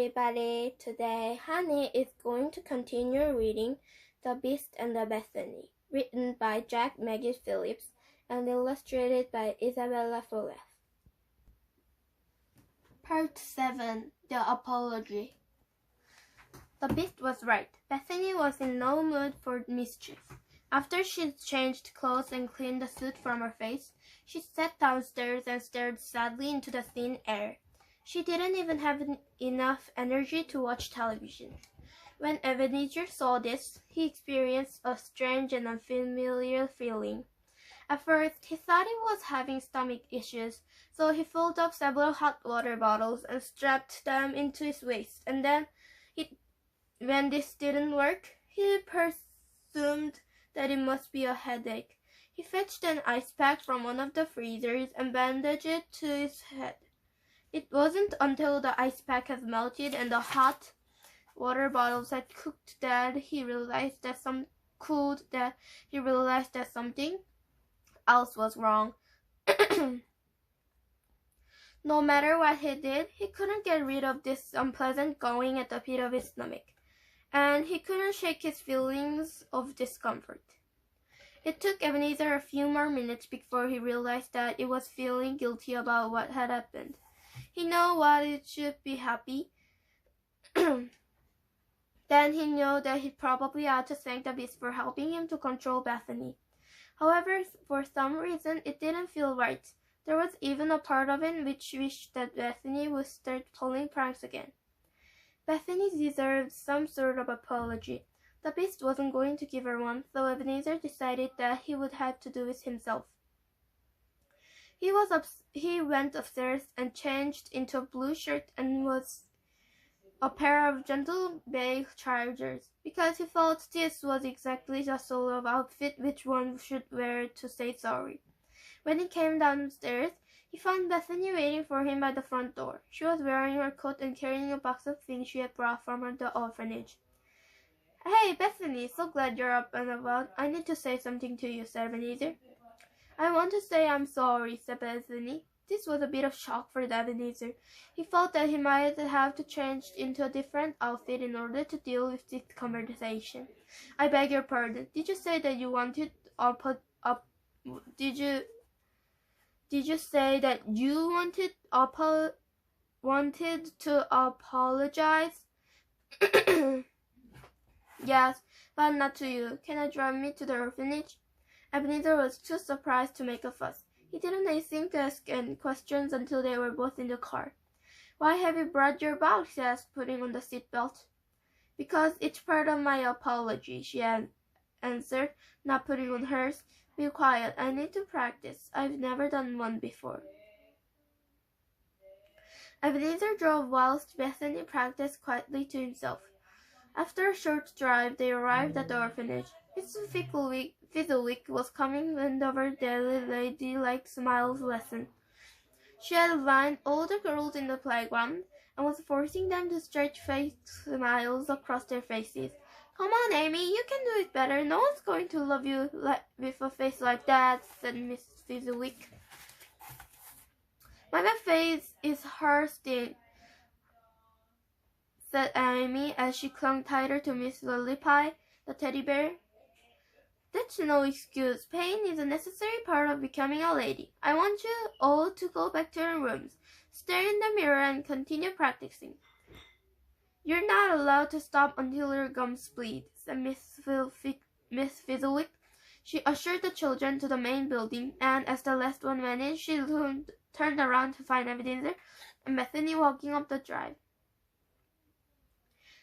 everybody. Today, Honey is going to continue reading The Beast and the Bethany, written by Jack Maggie Phillips and illustrated by Isabella Fuller. Part 7. The Apology. The Beast was right. Bethany was in no mood for mischief. After she'd changed clothes and cleaned the soot from her face, she sat downstairs and stared sadly into the thin air. She didn't even have enough energy to watch television. When Ebenezer saw this, he experienced a strange and unfamiliar feeling. At first, he thought he was having stomach issues, so he filled up several hot water bottles and strapped them into his waist. And then, when this didn't work, he presumed that it must be a headache. He fetched an ice pack from one of the freezers and bandaged it to his head. It wasn't until the ice pack had melted and the hot water bottles had cooked that he realized that something else was wrong. No matter what he did, he couldn't get rid of this unpleasant going at the pit of his stomach, and he couldn't shake his feelings of discomfort. It took Ebenezer a few more minutes before he realized that he was feeling guilty about what had happened. He knew what it should be happy. Then he knew that he probably ought to thank the Beast for helping him to control Bethany. However, for some reason, it didn't feel right. There was even a part of him which wished that Bethany would start pulling pranks again. Bethany deserved some sort of apology. The Beast wasn't going to give her one, so Ebenezer decided that he would have to do it himself. He went upstairs and changed into a blue shirt and a pair of gentle bay trousers, because he felt this was exactly the sort of outfit which one should wear to say sorry. When he came downstairs, he found Bethany waiting for him by the front door. She was wearing her coat and carrying a box of things she had brought from the orphanage. "Hey, Bethany, so glad you're up and about. I need to say something to you," said Ebenezer. "I want to say I'm sorry," said Bethany. This was a bit of shock for Ebenezer. He felt that he might have to change into a different outfit in order to deal with this conversation. "I beg your pardon. Did you say that you wanted Did you say that you wanted to apologize?" "Yes, but not to you. Can I drive me to the orphanage?" Ebenezer was too surprised to make a fuss. He didn't think to ask any questions until they were both in the car. "Why have you brought your box?" he asked, putting on the seatbelt. "Because it's part of my apology," she answered, not putting on hers. "Be quiet. I need to practice. I've never done one before." Ebenezer drove whilst Bethany practiced quietly to himself. After a short drive, they arrived at the orphanage. Miss Fizzlewick was coming over daily ladylike smiles lesson. She had lined all the girls in the playground and was forcing them to stretch fake smiles across their faces. "Come on, Amy, you can do it better. No one's going to love you with a face like that," said Miss Fizzlewick. "My face is hers, said Amy as she clung tighter to Miss Lollypie, the teddy bear. "That's no excuse. Pain is a necessary part of becoming a lady. I want you all to go back to your rooms, stare in the mirror, and continue practicing." "You're not allowed to stop until your gums bleed," said Miss Fizzlewick. She ushered the children to the main building, and as the last one vanished, she turned around to find Ebenezer and Bethany walking up the drive.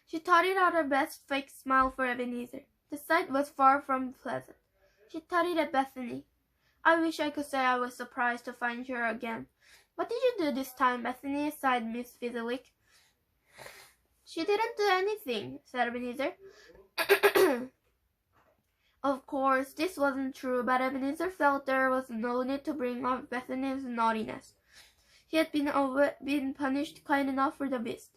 She trotted out her best fake smile for Ebenezer. The sight was far from pleasant. She tutted at Bethany. "I wish I could say I was surprised to find you again. What did you do this time, Bethany?" sighed Miss Fizzlewick. "She didn't do anything," said Ebenezer. Of course, this wasn't true, but Ebenezer felt there was no need to bring up Bethany's naughtiness. He had been punished quite enough by the Beast.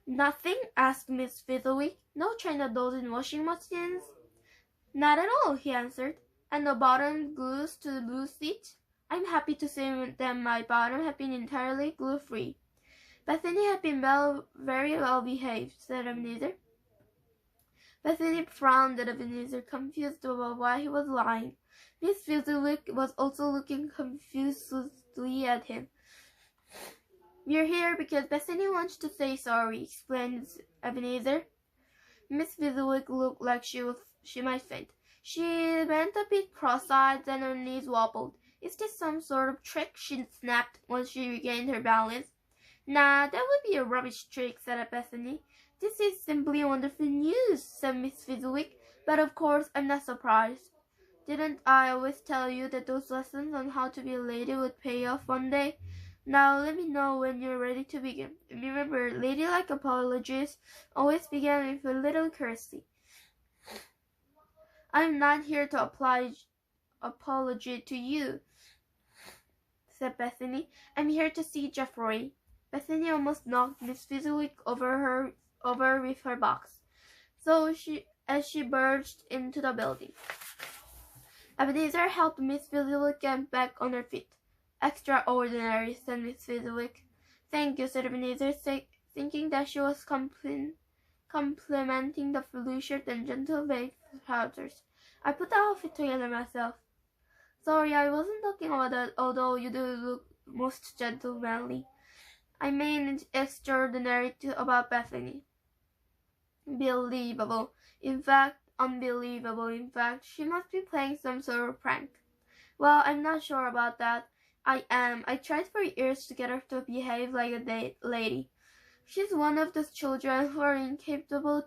"Nothing?" asked Miss Fizzlewick. "No China dolls in washing machines?" "Not at all," he answered. "And no bottom glues to the blue seat? I'm happy to say that my bottom have been entirely glue-free." Bethany had been very well behaved, said Ebenezer. Bethany frowned at Ebenezer, confused about why he was lying. Miss Fezziwig was also looking confusedly at him. "We're here because Bethany wants to say sorry," explained Ebenezer. Miss Fezziwig looked like she might faint. She went a bit cross-eyed, and her knees wobbled. "Is this some sort of trick?" she snapped once she regained her balance. "Nah, that would be a rubbish trick," said Bethany. "This is simply wonderful news," said Miss Fezziwig. "But of course I'm not surprised. Didn't I always tell you that those lessons on how to be a lady would pay off one day? Now let me know when you're ready to begin. Remember, ladylike apologies always begin with a little courtesy." "I'm not here to apology to you," said Bethany. "I'm here to see Geoffrey." Bethany almost knocked Miss Fezziwig over with her box, as she burst into the building. Ebenezer helped Miss Fezziwig get back on her feet. "Extraordinary," said Miss Fezziwig. "Thank you," said Ebenezer, thinking that she was complimenting the blue shirt and gentle beige trousers. "I put the outfit together myself." "Sorry, I wasn't talking about that, although you do look most gentlemanly. I mean extraordinary about Bethany. Unbelievable. In fact, she must be playing some sort of prank." "Well, I'm not sure about that." "I am. I tried for years to get her to behave like a lady. She's one of those children who are incapable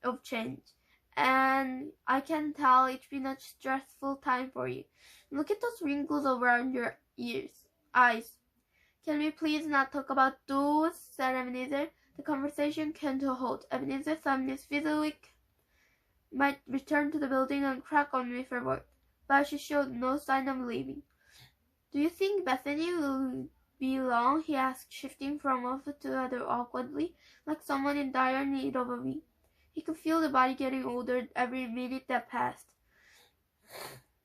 of change. And I can tell it's been a stressful time for you. Look at those wrinkles around your eyes." "Can we please not talk about those?" said Ebenezer. The conversation came to a halt. Ebenezer thought Miss Fezziwig might return to the building and crack on with her work, but she showed no sign of leaving. "Do you think Bethany will be long?" he asked, shifting from one foot to the other awkwardly, like someone in dire need of a wee. He could feel the body getting older every minute that passed.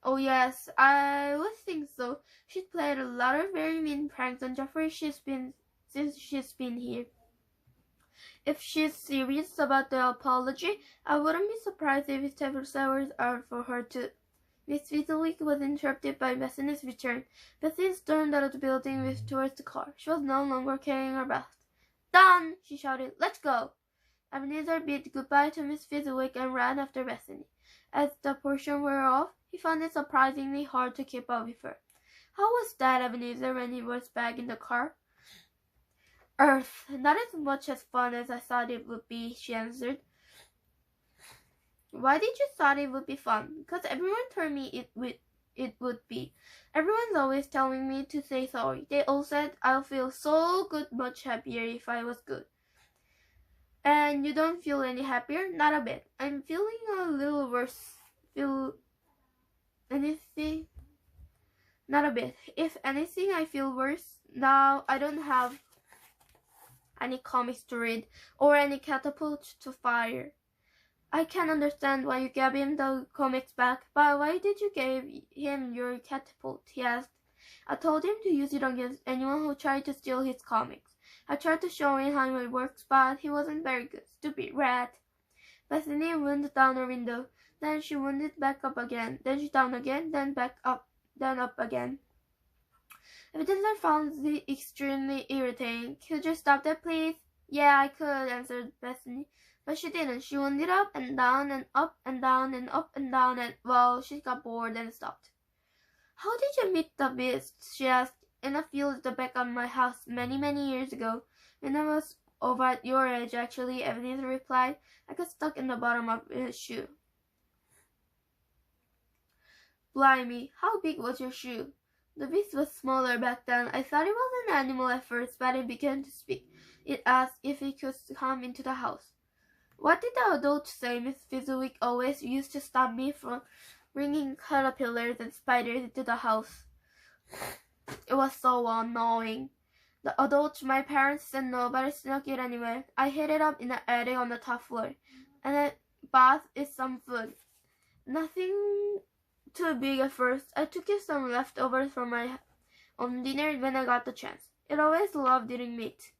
"Oh yes, I would think so. She's played a lot of very mean pranks on Geoffrey since she's been here. If she's serious about the apology, I wouldn't be surprised if it takes hours for her to—" Miss Fezziwig was interrupted by Bethany's return. Bethany stormed out of the building towards the car. She was no longer carrying her breath. "Done!" she shouted. "Let's go!" Ebenezer bid goodbye to Miss Fezziwig and ran after Bethany. As the portion wore off, he found it surprisingly hard to keep up with her. "How was that, Ebenezer?" when he was back in the car. "Earth, not as much as fun as I thought it would be," she answered. "Why did you thought it would be fun?" "Because everyone told me it would be. Everyone's always telling me to say sorry. They all said I'll feel so good, much happier if I was good." "And you don't feel any happier?" "Not a bit. I'm feeling a little worse." "Feel anything?" "Not a bit. If anything, I feel worse. Now I don't have any comics to read or any catapult to fire." "I can't understand why you gave him the comics back. But why did you give him your catapult?" he asked. "I told him to use it against anyone who tried to steal his comics. I tried to show him how it works, but he wasn't very good. Stupid rat." Bethany wound down her window. Then she wounded back up again. Then she down again. Then back up. Then up again. Ebenezer found it extremely irritating. "Could you stop that, please?" "Yeah, I could," answered Bethany. But she didn't. She wounded up and down and up and down and up and down, and, well, she got bored and stopped. "How did you meet the beast?" she asked. "In a field at the back of my house many, many years ago. When I was about your age, actually," Ebenezer replied. "I got stuck in the bottom of his shoe." "Blimey, how big was your shoe?" "The beast was smaller back then. I thought it was an animal at first, but it began to speak. It asked if it could come into the house." "What did the adults say?" Miss Fezziwig always used to stop me from bringing caterpillars and spiders into the house. It was so annoying. "The adults, my parents, said no, but I snuck it anyway. I hid it up in the attic on the top floor. And I bought it some food. Nothing too big at first. I took it some leftovers from my own dinner when I got the chance. It always loved eating meat."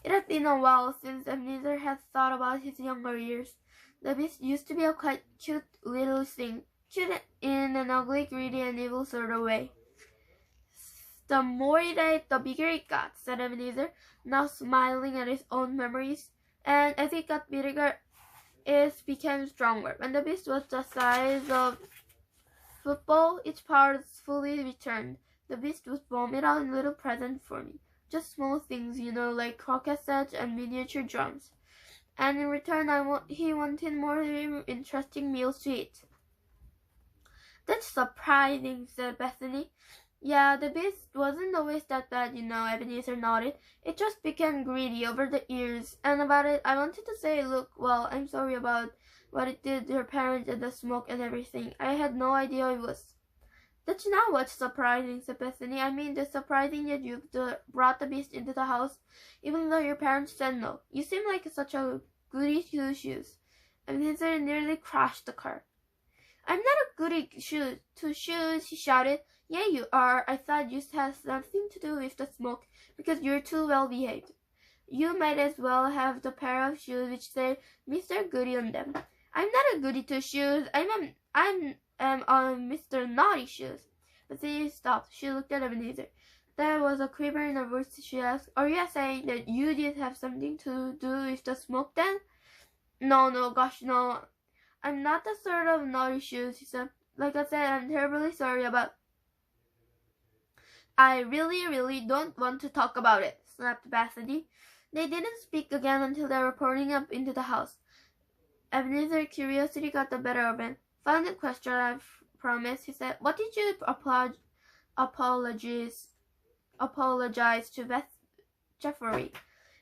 It had been a while since Ebenezer had thought about his younger years. The Beast used to be a quite cute little thing, cute in an ugly, greedy, and evil sort of way. The more it ate, the bigger it got, said Ebenezer, now smiling at his own memories. And as it got bigger, it became stronger. When the Beast was the size of football, its powers fully returned. The Beast would vomit out little presents for me. Just small things, like croquet sets and miniature drums. And in return, he wanted more interesting meals to eat. That's surprising, said Bethany. Yeah, the Beast wasn't always that bad, Ebenezer nodded. It just became greedy over the years. And about it, I wanted to say, look, well, I'm sorry about what it did to your parents and the smoke and everything. I had no idea it was. That's not what's surprising, said Bethany. I mean, it's surprising that you brought the Beast into the house, even though your parents said no. You seem like such a goody two-shoes. Ebenezer nearly crashed the car. I'm not a goody two-shoes, he shouted. Yeah, you are. I thought you had something to do with the smoke, because you're too well-behaved. You might as well have the pair of shoes which say Mr. Goody on them. I'm not a goody two-shoes. I'm Mr. Naughty Shoes. But she stopped. She looked at Ebenezer. There was a quiver in her voice. She asked, are you saying that you did have something to do with the smoke then? No, gosh, no. I'm not the sort of naughty shoes, he said. Like I said, I'm terribly sorry about... I really don't want to talk about it, snapped Bethany. They didn't speak again until they were pouring up into the house. Ebenezer's curiosity got the better of him. Final question, I promise, he said. What did you apologize to Jeffrey?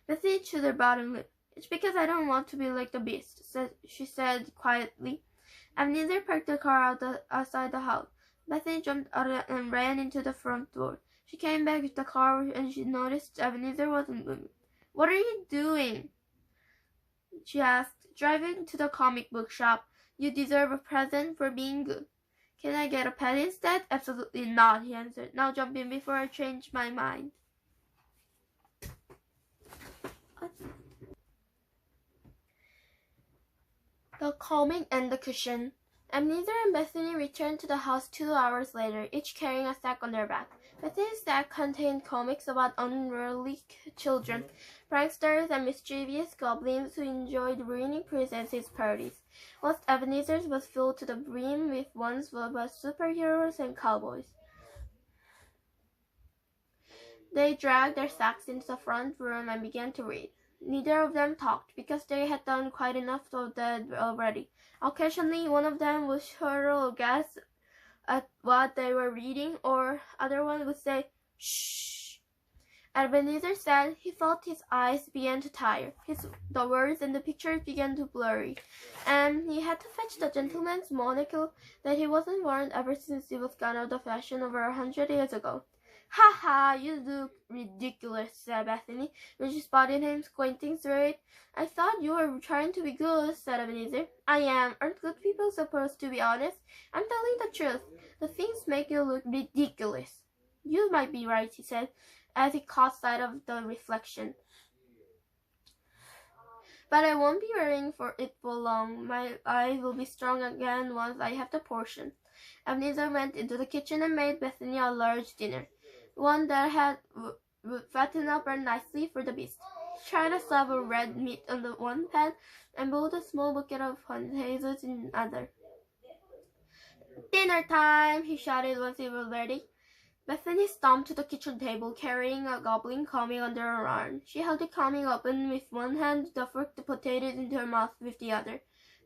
Bethany chewed her bottom lip. It's because I don't want to be like the Beast, she said quietly. Ebenezer parked the car outside the house. Bethany jumped out and ran into the front door. She came back with the car and she noticed Ebenezer wasn't moving. What are you doing? She asked. Driving to the comic book shop. You deserve a present for being good. Can I get a pet instead? Absolutely not, he answered. Now jump in before I change my mind. The comic and the cushion. Ebenezer and Bethany returned to the house 2 hours later, each carrying a sack on their back. Bethany's sack contained comics about unruly children, pranksters, and mischievous goblins who enjoyed ruining princesses' parties, whilst Ebenezer's was filled to the brim with ones about superheroes and cowboys. They dragged their sacks into the front room and began to read. Neither of them talked, because they had done quite enough of that already. Occasionally, one of them would chortle or guess at what they were reading, or other one would say, shh. Ebenezer said he felt his eyes began to tire. The words and the pictures began to blurry, and he had to fetch the gentleman's monocle that he wasn't worn ever since it was gone out of the fashion over 100 years ago. Ha ha, you look ridiculous, said Bethany, when she spotted him squinting through it. I thought you were trying to be good, said Ebenezer. I am. Aren't good people supposed to be honest? I'm telling the truth. The things make you look ridiculous. You might be right, he said, as he caught sight of the reflection. But I won't be wearing it for long. My eyes will be strong again once I have the portion. Ebenezer went into the kitchen and made Bethany a large dinner, one that would fatten up her nicely for the Beast. He tried a slab of red meat on the one pan and boiled a small bucket of potatoes in the other. Dinner time, he shouted once it was ready. Bethany stomped to the kitchen table, carrying a goblin comic under her arm. She held the comic open with one hand, forked the potatoes into her mouth with the other.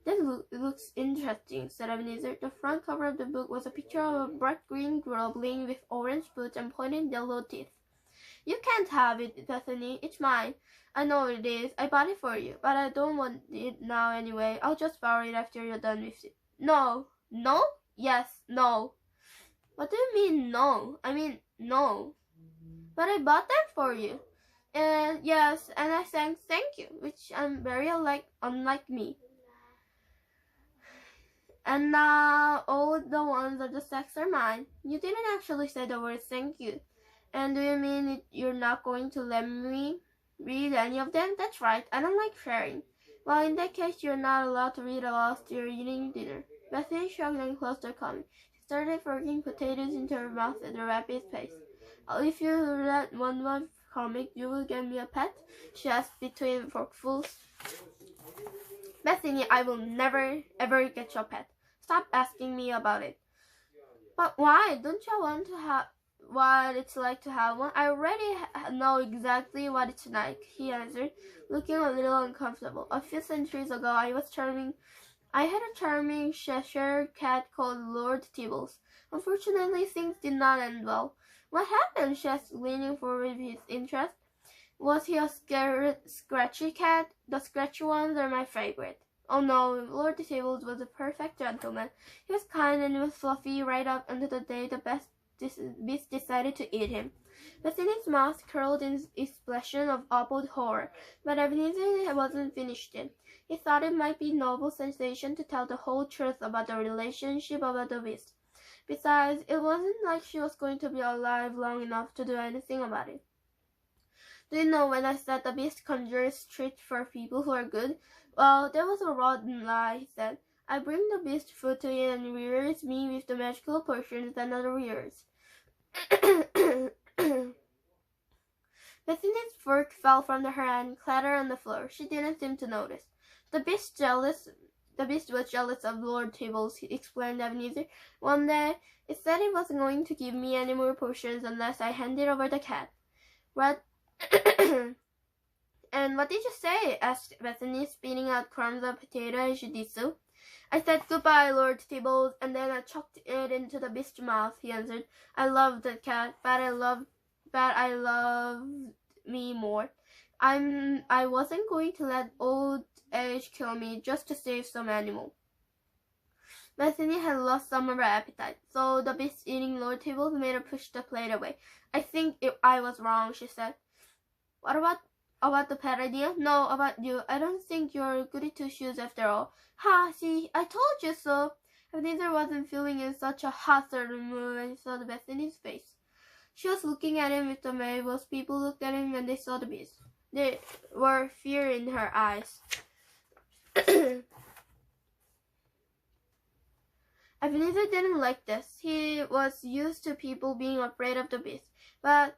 This looks interesting, said Ebenezer. The front cover of the book was a picture of a bright green goblin with orange boots and pointed yellow teeth. You can't have it, Bethany. It's mine. I know it is. I bought it for you, but I don't want it now anyway. I'll just borrow it after you're done with it. No. No? Yes. No. What do you mean, no? I mean, no. But I bought them for you. And yes, and I sang thank you, which I'm very unlike me. And now all the ones of the sacks are mine. You didn't actually say the word thank you. And do you mean you're not going to lend me read any of them? That's right, I don't like sharing. Well, in that case, you're not allowed to read whilst you're eating dinner. Bethany shrugged and closed her comic. She started forking potatoes into her mouth at a rapid pace. If you read one more comic, you will get me a pet? She asked between forkfuls. Bethany, I will never, ever get your pet. Stop asking me about it. But why? Don't you want to have what it's like to have one? I already know exactly what it's like, he answered, looking a little uncomfortable. A few centuries ago, I had a charming Cheshire cat called Lord Tibbles. Unfortunately, things did not end well. What happened? She asked, leaning forward with his interest. Was he a scratchy cat? The scratchy ones are my favorite. Oh no, Lord Disabled was a perfect gentleman. He was kind and he was fluffy right up until the day the beast decided to eat him. Bethany's mouth curled in expression of awful horror, but Ebenezer wasn't finished yet. He thought it might be a noble sensation to tell the whole truth about the relationship of the beast. Besides, it wasn't like she was going to be alive long enough to do anything about it. Do you know when I said the beast conjures treats for people who are good? Well, that was a rotten lie, he said. I bring the beast food to eat and rears me with the magical potions that another rears. Bethany's fork fell from her hand and clattered on the floor. She didn't seem to notice. The beast was jealous of Lord Tibbles, he explained Ebenezer. One day, it said it wasn't going to give me any more potions unless I handed over the cat. What? And what did you say? Asked Bethany, spitting out crumbs of potato as she did so. I said goodbye, Lord Tibbles, and then I chucked it into the beast's mouth, he answered. I loved the cat, but I loved me more. I wasn't going to let old age kill me just to save some animal. Bethany had lost some of her appetite, so the beast eating Lord Tibbles made her push the plate away. I think I was wrong, she said. What about the pet idea? No, about you. I don't think you're goody two-shoes after all. Ha, see, I told you so. Ebenezer wasn't feeling in such a hot certain mood when he saw Bethany's face. She was looking at him with the way most people looked at him when they saw the beast. There were fear in her eyes. Ebenezer didn't like this. He was used to people being afraid of the beast, but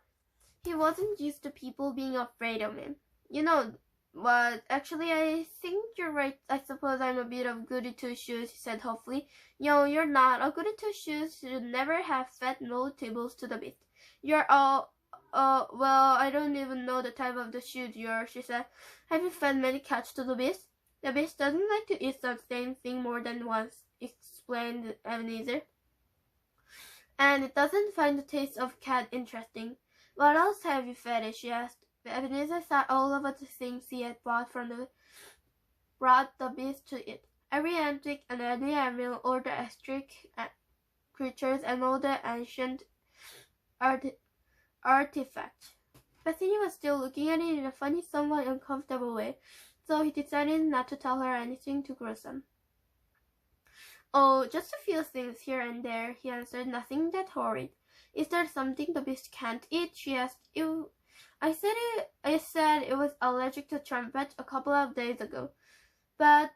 he wasn't used to people being afraid of him. You know what? Actually, I think you're right. I suppose I'm a bit of goody two-shoes, he said hopefully. No, you're not. A goody two-shoes should never have fed no tables to the beast. You're all, well, I don't even know the type of the shoes you're, she said. Have you fed many cats to the beast? The beast doesn't like to eat the same thing more than once, explained Ebenezer. And it doesn't find the taste of cat interesting. What else have you fed it? She asked. Ebenezer thought all of the things he had brought the beast to it. Every antique and any animal, all the exotic creatures, and all the ancient artifacts. Bethany was still looking at it in a funny, somewhat uncomfortable way, so he decided not to tell her anything too gruesome. Oh, just a few things here and there, he answered, nothing that horrid. Is there something the beast can't eat? She asked. I said it was allergic to trumpet a couple of days ago. But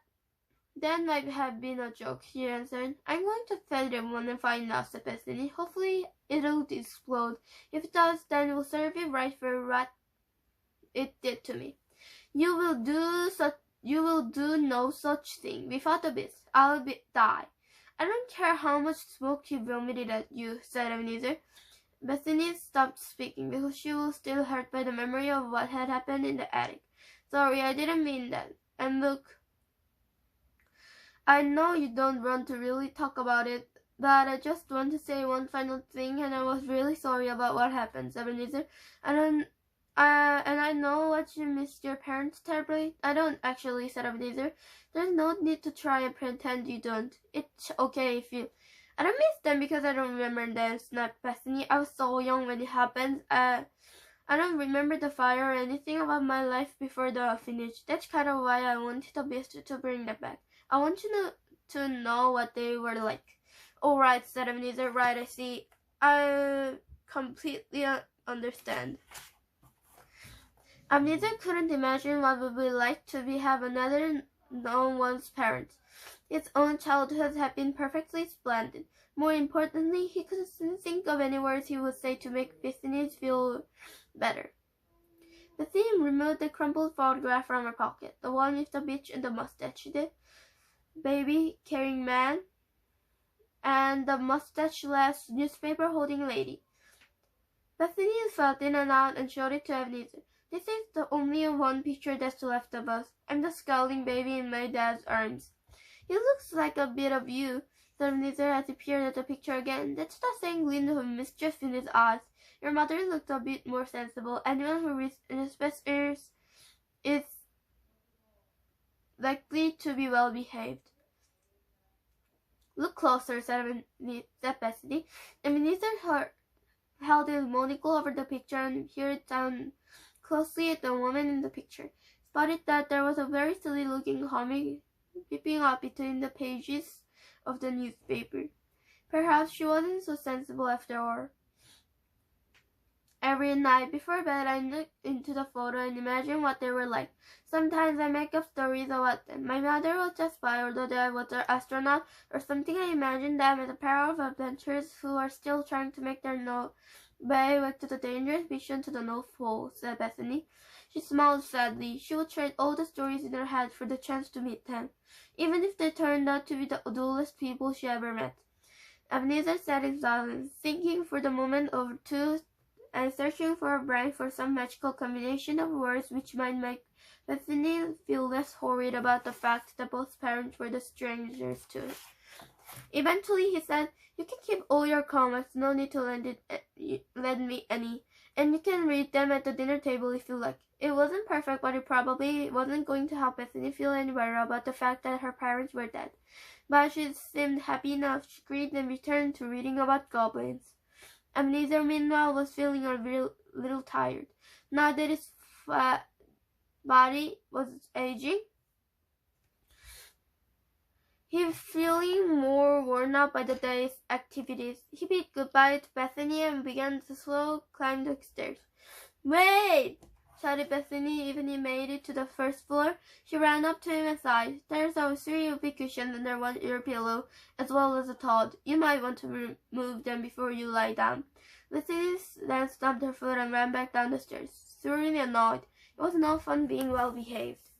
that might have been a joke, she answered. I'm going to feed it one and find out, said Bethany. Hopefully it'll explode. If it does, then we'll serve it right for what it did to me. You will do no such thing. Without the beast, I'll die. I don't care how much smoke he vomited at you, said Ebenezer. Bethany stopped speaking because she was still hurt by the memory of what had happened in the attic. Sorry, I didn't mean that. And look, I know you don't want to really talk about it, but I just want to say one final thing, and I was really sorry about what happened, Ebenezer. And I know what you missed your parents terribly. I don't actually, said Ebenezer. There's no need to try and pretend you don't. It's okay if you... I don't miss them because I don't remember them, snapped Bethany. I was so young when it happened. I don't remember the fire or anything about my life before the finish. That's kind of why I wanted the beast to bring them back. I want you to know what they were like. All right, said Ebenezer. Right, I see. I completely understand. Ebenezer couldn't imagine what it would be like to have another known one's parents. His own childhood had been perfectly splendid. More importantly, he couldn't think of any words he would say to make Bethany feel better. Bethany removed the crumpled photograph from her pocket, the one with the beach and the mustache, the baby-carrying man, and the mustache-less newspaper-holding lady. Bethany felt in and out and showed it to Ebenezer. This is the only one picture that's left of us. I'm the scowling baby in my dad's arms. He looks like a bit of you, said Ebenezer as he peered at the picture again. That's the same glint of mischief in his eyes. Your mother looked a bit more sensible. Anyone who respects hers is likely to be well behaved. Look closer, said Bethany. Ebenezer held his monocle over the picture and peered down closely at the woman in the picture. Spotted that there was a very silly-looking comic peeping up between the pages of the newspaper. Perhaps she wasn't so sensible after all. Every night before bed, I look into the photo and imagine what they were like. Sometimes I make up stories about them. My mother was a spy, although I was an astronaut or something. I imagine them as a pair of adventurers who are still trying to make their way back to the dangerous mission to the North Pole, said Bethany. She smiled sadly. She would trade all the stories in her head for the chance to meet them, even if they turned out to be the dullest people she ever met. Ebenezer sat in silence, thinking for the moment or two and searching for a brain for some magical combination of words which might make Bethany feel less worried about the fact that both parents were the strangers to her. Eventually he said, "You can keep all your comments, no need to lend me any, and you can read them at the dinner table if you like." It wasn't perfect, but it probably wasn't going to help Bethany feel any better about the fact that her parents were dead. But she seemed happy enough. She agreed and returned to reading about goblins. Ebenezer, meanwhile, was feeling a little tired. Now that his body was aging, he was feeling more worn out by the day's activities. He bid goodbye to Bethany and began the slow climb the stairs. "Wait!" shouted Bethany. Even he made it to the first floor, she ran up to him and sighed. "There's a series of big cushions under your pillow, as well as a Todd. You might want to remove them before you lie down." Bethany then stamped her foot and ran back down the stairs, thoroughly annoyed. It was no fun being well behaved.